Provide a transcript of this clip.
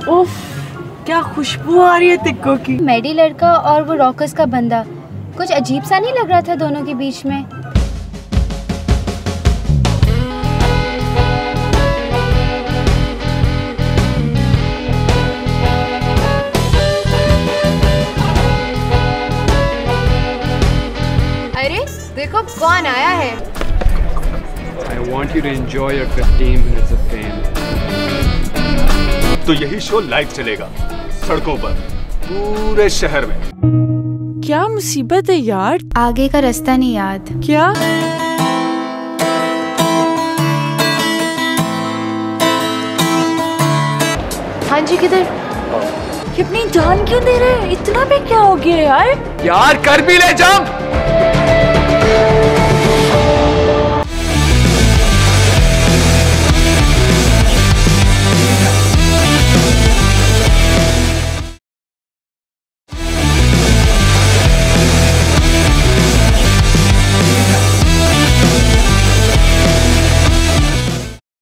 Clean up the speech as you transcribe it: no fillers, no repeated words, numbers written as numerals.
उफ, क्या खुशबू आ रही है टिक्को की। मेडी लड़का और वो रॉकर्स का बंदा, कुछ अजीब सा नहीं लग रहा था दोनों के बीच में? अरे देखो कौन आया है। I want you to enjoy your 15 minutes of fame. तो यही शो लाइव चलेगा सड़कों पर, पूरे शहर में। क्या मुसीबत है यार। आगे का रास्ता नहीं याद। क्या? हाँ जी किधर? ये अपनी जान क्यों दे रहे हैं? इतना भी क्या हो गया यार? यार कर भी ले जंप।